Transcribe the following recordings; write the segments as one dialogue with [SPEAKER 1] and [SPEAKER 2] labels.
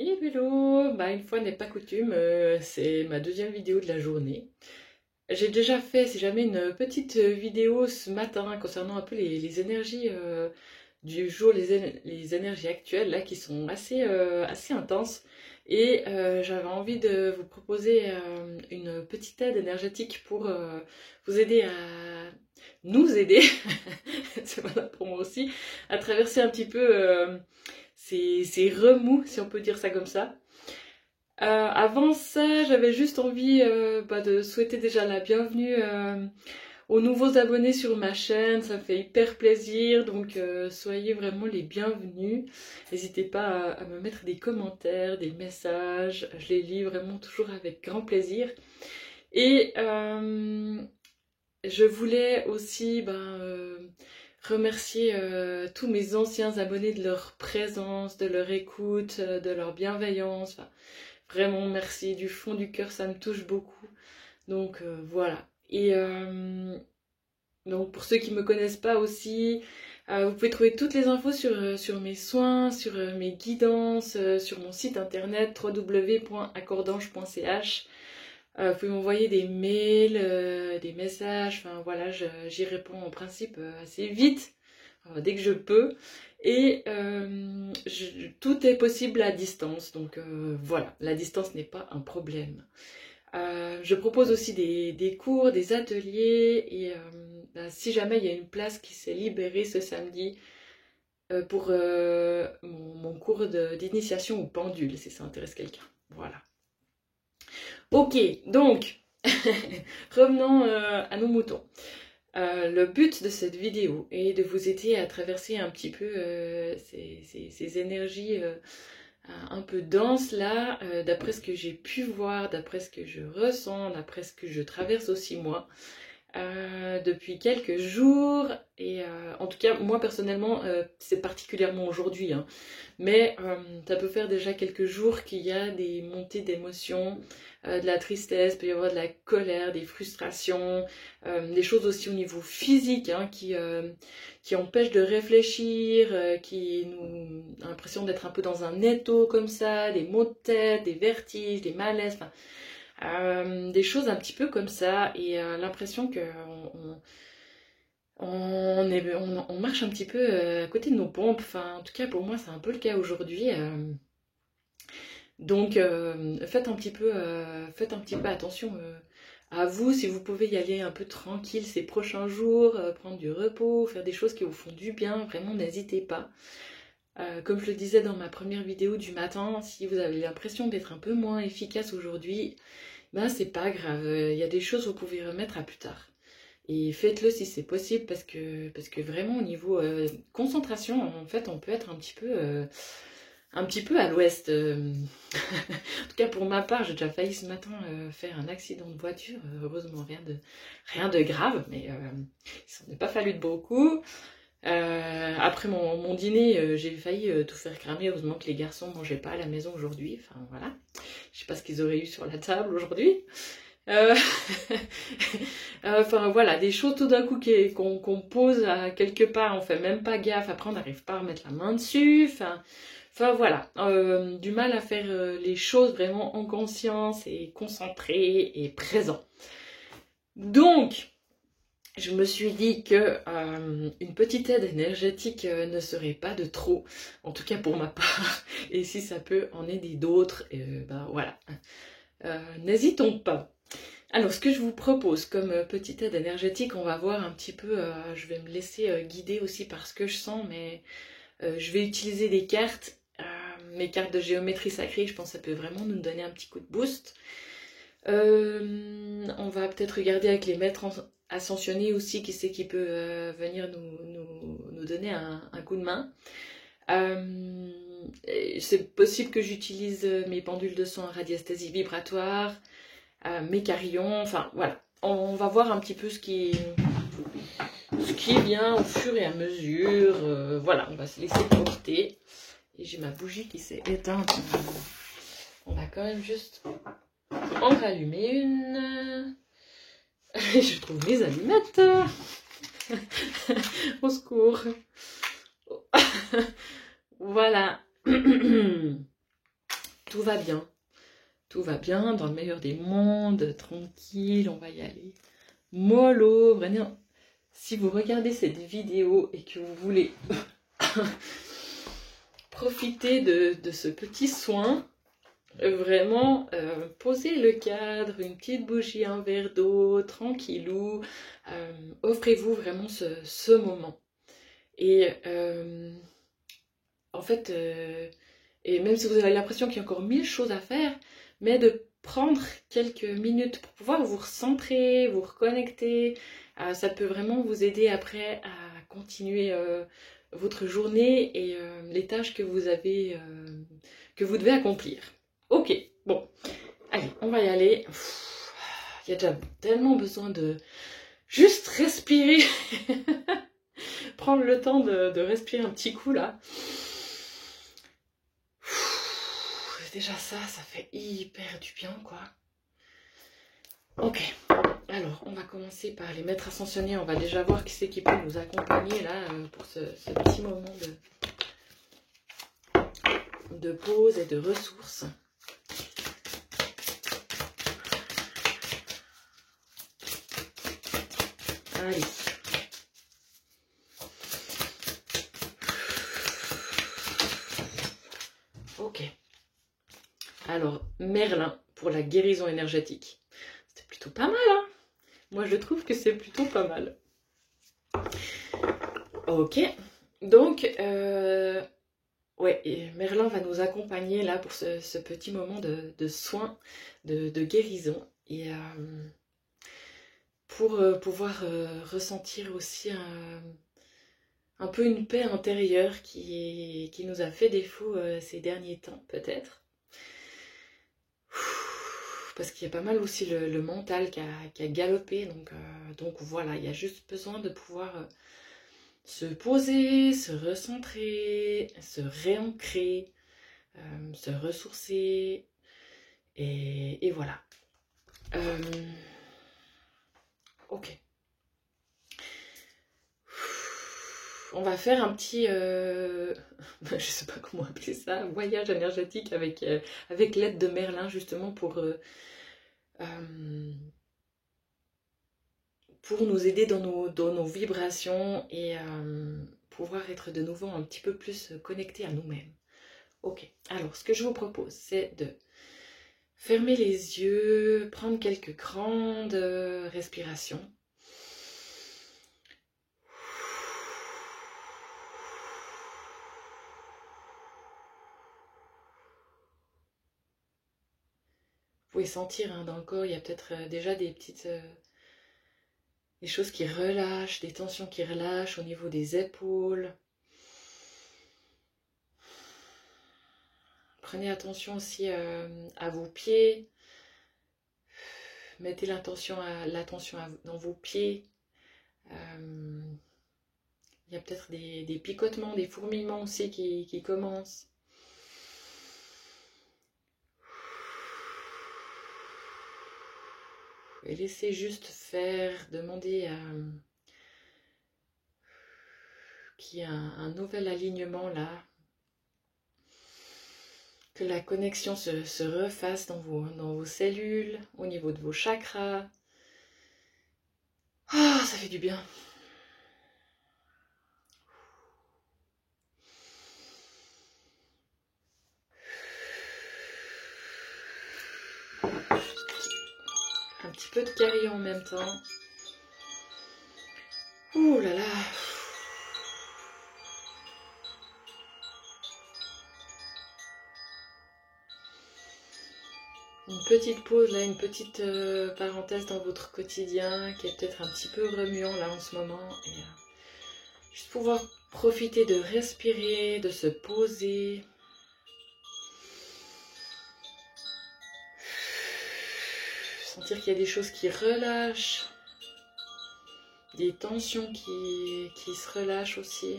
[SPEAKER 1] Et hello, bah une fois n'est pas coutume, c'est ma deuxième vidéo de la journée. J'ai déjà fait, si jamais, une petite vidéo ce matin concernant un peu les énergies du jour, les énergies actuelles là qui sont assez intenses. Et j'avais envie de vous proposer une petite aide énergétique pour vous aider à nous aider, c'est valable pour moi aussi, à traverser un petit peu ces remous, si on peut dire ça comme ça. Avant ça, j'avais juste envie de souhaiter déjà la bienvenue aux nouveaux abonnés sur ma chaîne, ça me fait hyper plaisir, donc soyez vraiment les bienvenus. N'hésitez pas à me mettre des commentaires, des messages, je les lis vraiment toujours avec grand plaisir. Et je voulais aussi remercier tous mes anciens abonnés de leur présence, de leur écoute, de leur bienveillance. Enfin, vraiment merci du fond du cœur, ça me touche beaucoup. Donc voilà. Et donc pour ceux qui ne me connaissent pas aussi, vous pouvez trouver toutes les infos sur mes soins, sur mes guidances, sur mon site internet www.accordange.ch. Vous pouvez m'envoyer des mails, des messages, enfin voilà, j'y réponds en principe assez vite, dès que je peux. Et tout est possible à distance, donc voilà, la distance n'est pas un problème. Je propose aussi des cours, des ateliers, et si jamais il y a une place qui s'est libérée ce samedi pour mon cours d'initiation au pendule, si ça intéresse quelqu'un. Voilà. Ok, donc, revenons à nos moutons. Le but de cette vidéo est de vous aider à traverser un petit peu ces énergies un peu denses là, d'après ce que j'ai pu voir, d'après ce que je ressens, d'après ce que je traverse aussi moi. Depuis quelques jours, et en tout cas moi personnellement c'est particulièrement aujourd'hui, hein, mais ça peut faire déjà quelques jours qu'il y a des montées d'émotions, de la tristesse, il peut y avoir de la colère, des frustrations, des choses aussi au niveau physique hein, qui empêchent de réfléchir, qui nous ont l'impression d'être un peu dans un étau comme ça, des maux de tête, des vertiges, des malaises, enfin des choses un petit peu comme ça, et l'impression que on marche un petit peu à côté de nos pompes. Enfin, en tout cas pour moi c'est un peu le cas aujourd'hui. Donc faites un petit peu attention à vous, si vous pouvez y aller un peu tranquille ces prochains jours, prendre du repos, faire des choses qui vous font du bien, vraiment n'hésitez pas. Comme je le disais dans ma première vidéo du matin, si vous avez l'impression d'être un peu moins efficace aujourd'hui, ben c'est pas grave, il y a des choses que vous pouvez remettre à plus tard. Et faites-le si c'est possible, parce que vraiment au niveau concentration, en fait, on peut être un petit peu à l'ouest. En tout cas pour ma part, j'ai déjà failli ce matin faire un accident de voiture. Heureusement rien de grave, mais il s'en est pas fallu de beaucoup. Après mon dîner, j'ai failli tout faire cramer. Heureusement que les garçons mangeaient pas à la maison aujourd'hui. Enfin voilà, je sais pas ce qu'ils auraient eu sur la table aujourd'hui. Enfin voilà, des choses tout d'un coup qu'on pose à quelque part, on fait même pas gaffe, après on n'arrive pas à remettre la main dessus. Enfin voilà, du mal à faire les choses vraiment en conscience et concentré et présent. Donc je me suis dit que une petite aide énergétique ne serait pas de trop, en tout cas pour ma part, et si ça peut en aider d'autres, ben voilà, n'hésitons pas. Alors ce que je vous propose comme petite aide énergétique, on va voir un petit peu, je vais me laisser guider aussi par ce que je sens, mais je vais utiliser des cartes, mes cartes de géométrie sacrée, je pense que ça peut vraiment nous donner un petit coup de boost. On va peut-être regarder avec les maîtres ascensionnés aussi, qui c'est qui peut venir nous donner un coup de main. C'est possible que j'utilise mes pendules de son en radiesthésie vibratoire, mes carillons, enfin voilà. On va voir un petit peu ce qui vient au fur et à mesure. Voilà, on va se laisser porter. Et j'ai ma bougie qui s'est éteinte. On va quand même juste en rallumer une. Je trouve mes allumettes. Au secours. Voilà. tout va bien. Tout va bien, dans le meilleur des mondes, tranquille, on va y aller. Mollo, vraiment. Si vous regardez cette vidéo et que vous voulez profiter de ce petit soin, vraiment posez le cadre, une petite bougie, un verre d'eau, tranquillou, offrez-vous vraiment ce moment. Et en fait, et même si vous avez l'impression qu'il y a encore 1000 choses à faire, mais de prendre quelques minutes pour pouvoir vous recentrer, vous reconnecter, ça peut vraiment vous aider après à continuer votre journée et les tâches que vous avez, que vous devez accomplir. Ok, bon, allez, on va y aller. Il y a déjà tellement besoin de juste respirer, prendre le temps de respirer un petit coup là. Déjà ça fait hyper du bien quoi. Ok, alors on va commencer par les maîtres ascensionnés. On va déjà voir qui c'est qui peut nous accompagner là pour ce petit moment de pause et de ressources. Allez. Ok. Alors, Merlin pour la guérison énergétique. C'est plutôt pas mal, hein? Moi, je trouve que c'est plutôt pas mal. Ok. Donc, ouais, et Merlin va nous accompagner là pour ce petit moment de soin, de guérison. Et pour pouvoir ressentir aussi un peu une paix intérieure qui nous a fait défaut ces derniers temps, peut-être. Parce qu'il y a pas mal aussi le mental qui a galopé, donc voilà, il y a juste besoin de pouvoir se poser, se recentrer, se réancrer, se ressourcer, et voilà. Ok. On va faire un petit, je sais pas comment appeler ça, voyage énergétique avec l'aide de Merlin justement pour nous aider dans nos vibrations et pouvoir être de nouveau un petit peu plus connectés à nous-mêmes. Ok, alors ce que je vous propose, c'est de fermer les yeux, prendre quelques grandes respirations. Vous pouvez sentir hein, dans le corps, il y a peut-être déjà des petites... des choses qui relâchent, des tensions qui relâchent au niveau des épaules. Prenez attention aussi à vos pieds. Mettez l'attention dans vos pieds. Il y a peut-être des picotements, des fourmillements aussi qui commencent. Et laissez juste faire, demandez qu'il y ait un nouvel alignement là. Que la connexion se refasse dans vos cellules, au niveau de vos chakras. Ah, ça fait du bien. Un petit peu de carillon en même temps. Ouh là là. Une petite pause là, une petite parenthèse dans votre quotidien qui est peut-être un petit peu remuant là en ce moment. Et juste pouvoir profiter de respirer, de se poser. Sentir qu'il y a des choses qui relâchent. Des tensions qui se relâchent aussi.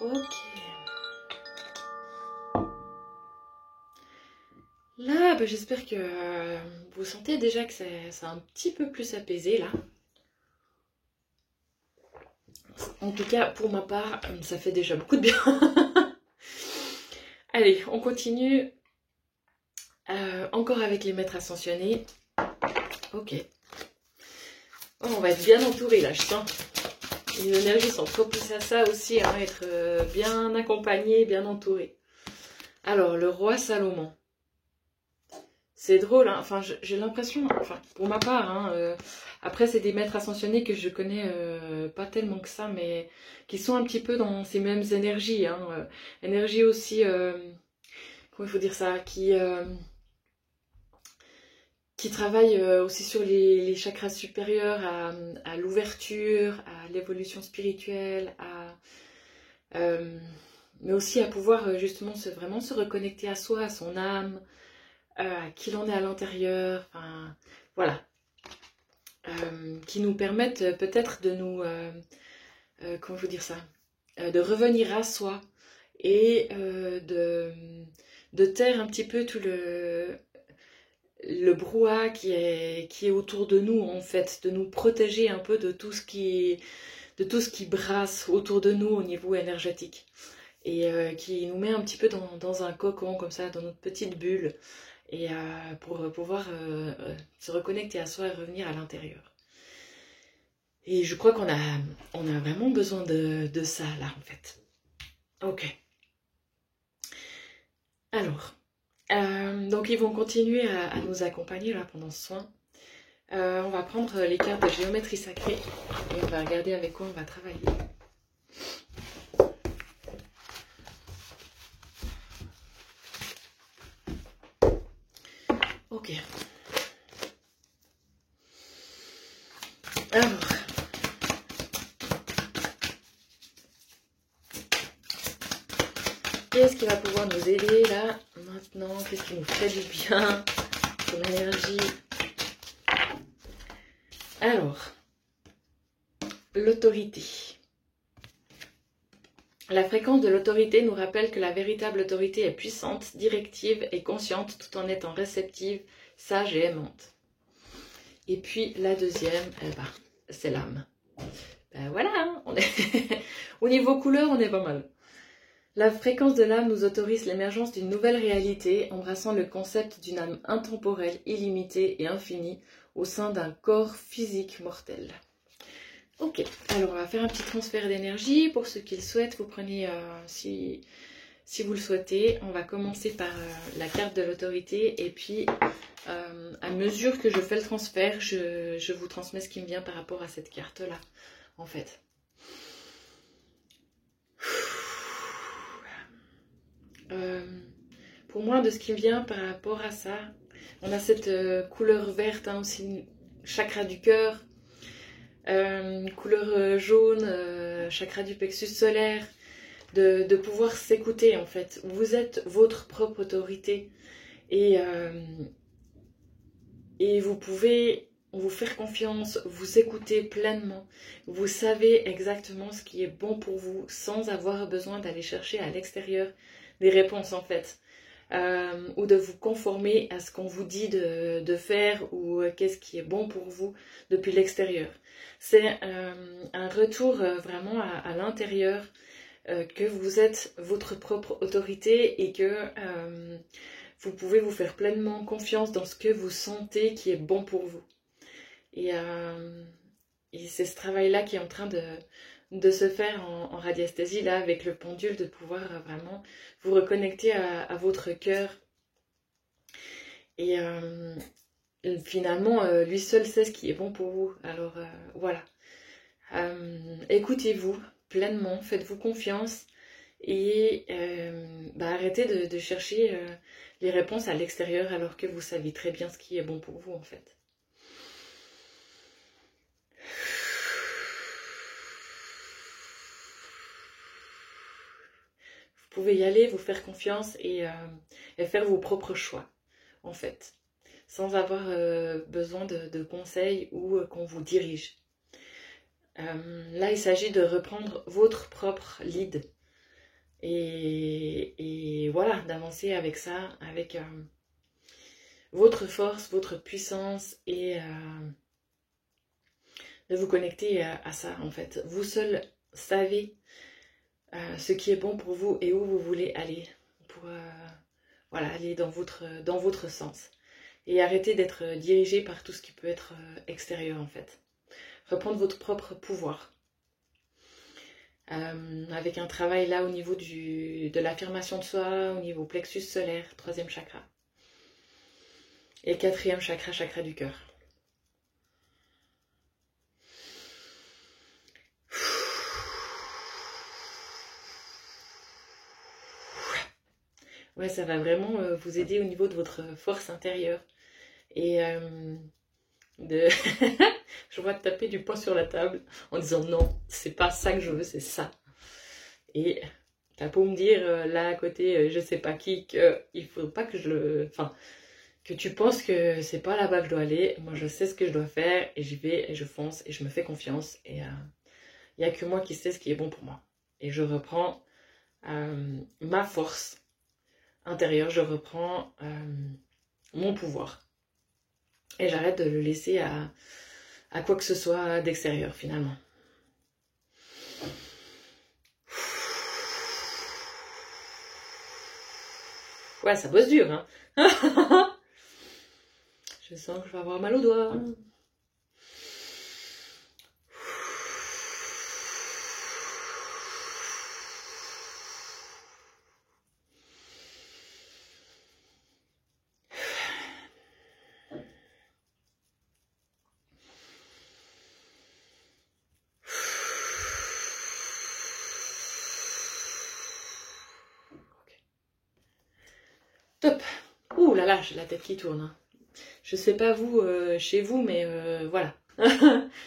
[SPEAKER 1] Ok. Là, bah, j'espère que vous sentez déjà que c'est un petit peu plus apaisé là. En tout cas, pour ma part, ça fait déjà beaucoup de bien. Allez, on continue. Encore avec les maîtres ascensionnés. Ok. Oh, on va être bien entouré là, je sens. Les énergies sont propices à ça aussi, hein, être bien accompagné, bien entouré. Alors, le roi Salomon. C'est drôle, hein. Enfin, j'ai l'impression, enfin, pour ma part, hein, après c'est des maîtres ascensionnés que je connais pas tellement que ça, mais qui sont un petit peu dans ces mêmes énergies, hein, énergies aussi, comment il faut dire ça, qui travaillent aussi sur les chakras supérieurs, à l'ouverture, à l'évolution spirituelle, mais aussi à pouvoir justement vraiment se reconnecter à soi, à son âme, à qui l'on est à l'intérieur, enfin, voilà. Qui nous permettent peut-être de nous, comment je veux dire ça, de revenir à soi et de taire un petit peu tout le brouhaha qui est autour de nous en fait, de nous protéger un peu de tout ce qui brasse autour de nous au niveau énergétique et qui nous met un petit peu dans un cocon comme ça, dans notre petite bulle et pour pouvoir se reconnecter à soi et revenir à l'intérieur. Et je crois on a vraiment besoin de ça là en fait. Ok. Alors, donc ils vont continuer à nous accompagner là pendant ce soin. On va prendre les cartes de géométrie sacrée et on va regarder avec quoi on va travailler. Ok. Alors, qu'est-ce qui va pouvoir nous aider là maintenant? Qu'est-ce qui nous fait du bien? Son énergie. Alors, l'autorité. La fréquence de l'autorité nous rappelle que la véritable autorité est puissante, directive et consciente tout en étant réceptive, sage et aimante. Et puis la deuxième, c'est l'âme. Ben voilà, hein, au niveau couleur, on est pas mal. La fréquence de l'âme nous autorise l'émergence d'une nouvelle réalité, embrassant le concept d'une âme intemporelle, illimitée et infinie au sein d'un corps physique mortel. Ok, alors on va faire un petit transfert d'énergie. Pour ceux qui le souhaitent, vous prenez, si vous le souhaitez, on va commencer par la carte de l'autorité et puis à mesure que je fais le transfert, je vous transmets ce qui me vient par rapport à cette carte-là, en fait. Pour moi, de ce qui me vient par rapport à ça, on a cette couleur verte, hein, aussi, chakra du cœur, couleur jaune, chakra du plexus solaire, de pouvoir s'écouter en fait. Vous êtes votre propre autorité et vous pouvez vous faire confiance, vous écouter pleinement. Vous savez exactement ce qui est bon pour vous sans avoir besoin d'aller chercher à l'extérieur des réponses en fait. Ou de vous conformer à ce qu'on vous dit de faire ou qu'est-ce qui est bon pour vous depuis l'extérieur. C'est un retour vraiment à l'intérieur, que vous êtes votre propre autorité et que vous pouvez vous faire pleinement confiance dans ce que vous sentez qui est bon pour vous. Et c'est ce travail-là qui est en train de se faire en radiesthésie, là, avec le pendule, de pouvoir vraiment vous reconnecter à votre cœur. Et finalement, lui seul sait ce qui est bon pour vous. Alors voilà. Écoutez-vous pleinement, faites-vous confiance et arrêtez de chercher les réponses à l'extérieur alors que vous savez très bien ce qui est bon pour vous en fait. Vous pouvez y aller, vous faire confiance et faire vos propres choix en fait, sans avoir besoin de conseils ou qu'on vous dirige. Là, il s'agit de reprendre votre propre lead Et voilà, d'avancer avec ça, avec votre force, votre puissance et de vous connecter à ça en fait. Vous seul savez ce qui est bon pour vous et où vous voulez aller pour voilà, aller dans votre sens. Et arrêter d'être dirigé par tout ce qui peut être extérieur en fait. Reprendre votre propre pouvoir. Avec un travail là au niveau de l'affirmation de soi, au niveau plexus solaire, 3e chakra. Et 4e chakra, chakra du cœur. Ouais, ça va vraiment vous aider au niveau de votre force intérieure. Et je vois taper du poing sur la table en disant non, c'est pas ça que je veux, c'est ça. Et t'as beau me dire là à côté, je sais pas qui, qu'il faut pas que je le... Enfin, que tu penses que c'est pas là-bas que je dois aller. Moi, je sais ce que je dois faire et j'y vais et je fonce et je me fais confiance. Et il n'y a que moi qui sais ce qui est bon pour moi. Et je reprends ma force intérieure, je reprends mon pouvoir. Et j'arrête de le laisser à quoi que ce soit d'extérieur finalement. Ouais, ça bosse dur, hein. Je sens que je vais avoir mal aux doigts. Top. Ouh là là, j'ai la tête qui tourne. Hein. Je sais pas vous, chez vous, mais voilà.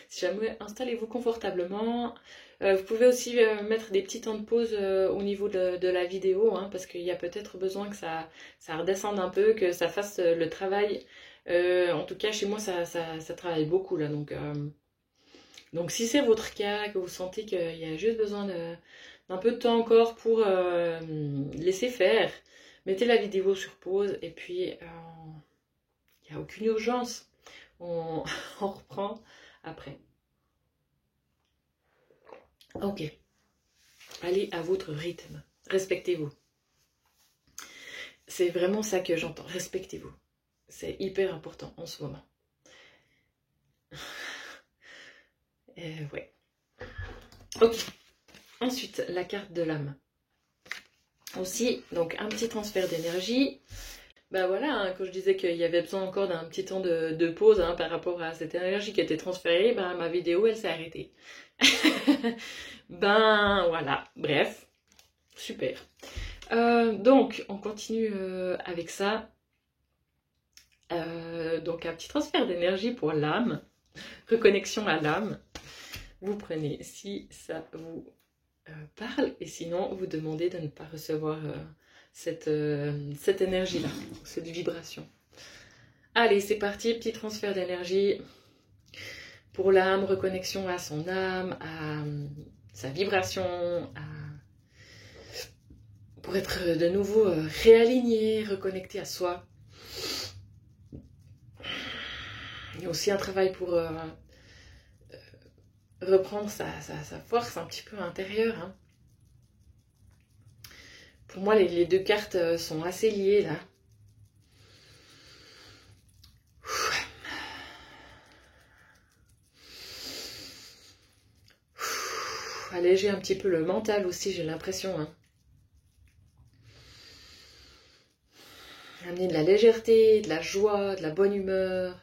[SPEAKER 1] Si jamais, installez-vous confortablement. Vous pouvez aussi mettre des petits temps de pause au niveau de la vidéo, hein, parce qu'il y a peut-être besoin que ça redescende un peu, que ça fasse le travail. En tout cas, chez moi, ça travaille beaucoup là. Donc si c'est votre cas, que vous sentez qu'il y a juste besoin d'un peu de temps encore pour laisser faire, mettez la vidéo sur pause et puis il n'y a aucune urgence. On reprend après. Ok. Allez à votre rythme. Respectez-vous. C'est vraiment ça que j'entends. Respectez-vous. C'est hyper important en ce moment. Ouais. Ok. Ensuite, la carte de l'âme. Aussi, donc un petit transfert d'énergie. Bah voilà, hein, quand je disais qu'il y avait besoin encore d'un petit temps de pause hein, par rapport à cette énergie qui était transférée, bah ma vidéo elle s'est arrêtée. Ben voilà, bref, super. Donc on continue avec ça. Donc un petit transfert d'énergie pour l'âme, reconnexion à l'âme. Vous prenez si ça vous parle et sinon vous demandez de ne pas recevoir cette énergie-là, cette vibration. Allez, c'est parti, petit transfert d'énergie pour l'âme, reconnexion à son âme, à sa vibration, pour être de nouveau réaligné, reconnecté à soi. Il y a aussi un travail pour reprendre sa force un petit peu intérieure. Hein. Pour moi, les deux cartes sont assez liées là. Alléger un petit peu le mental aussi, j'ai l'impression. Hein. Amener de la légèreté, de la joie, de la bonne humeur,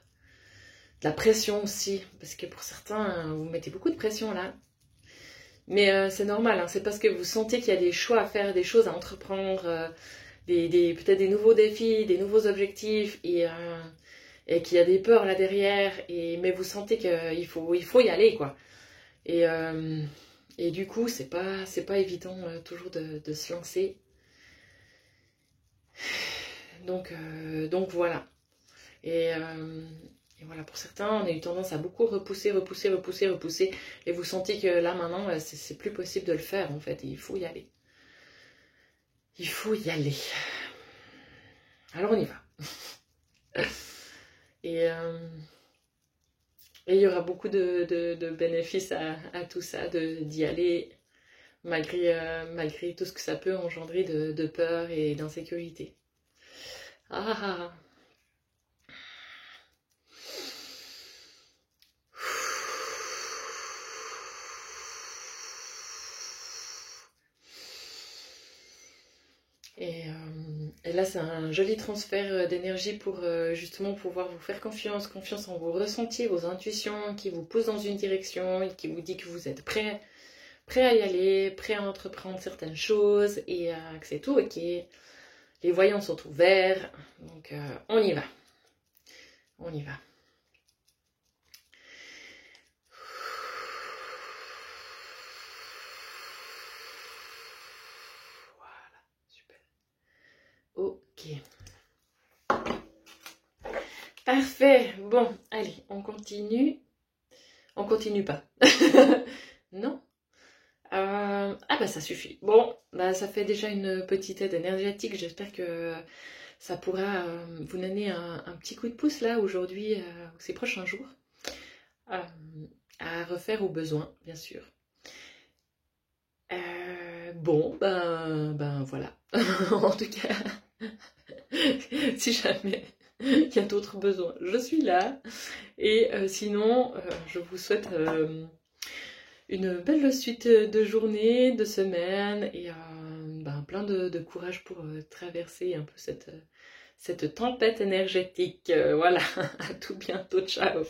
[SPEAKER 1] de la pression aussi. Parce que pour certains, vous mettez beaucoup de pression là. Mais c'est normal, hein, c'est parce que vous sentez qu'il y a des choix à faire, des choses à entreprendre, peut-être des nouveaux défis, des nouveaux objectifs, et qu'il y a des peurs là derrière, mais vous sentez qu'il faut y aller, quoi. Et du coup, c'est pas évident toujours de se lancer. Donc voilà. Et voilà, pour certains, on a eu tendance à beaucoup repousser. Et vous sentez que là, maintenant, c'est plus possible de le faire, en fait. Il faut y aller. il faut y aller. Alors on y va. Et il y aura beaucoup de bénéfices à tout ça, d'y aller, malgré tout ce que ça peut engendrer de peur et d'insécurité. Ah. Et là, c'est un joli transfert d'énergie pour justement pouvoir vous faire confiance en vos ressentis, vos intuitions, qui vous poussent dans une direction et qui vous dit que vous êtes prêt à y aller, prêt à entreprendre certaines choses et que c'est tout, ok. Les voyants sont ouverts, donc on y va. On y va. Voilà, super. Ok. Parfait. Bon, allez, on continue. On continue pas. Non. Ah bah ça suffit. Bon, bah ça fait déjà une petite aide énergétique. J'espère que ça pourra vous donner un petit coup de pouce là aujourd'hui, ces prochains jours, à refaire au besoin, bien sûr. Bon, ben voilà. En tout cas, si jamais il y a d'autres besoins, je suis là. Et sinon, je vous souhaite une belle suite de journées, de semaines et plein de courage pour traverser un peu cette tempête énergétique. Voilà, à tout bientôt, ciao.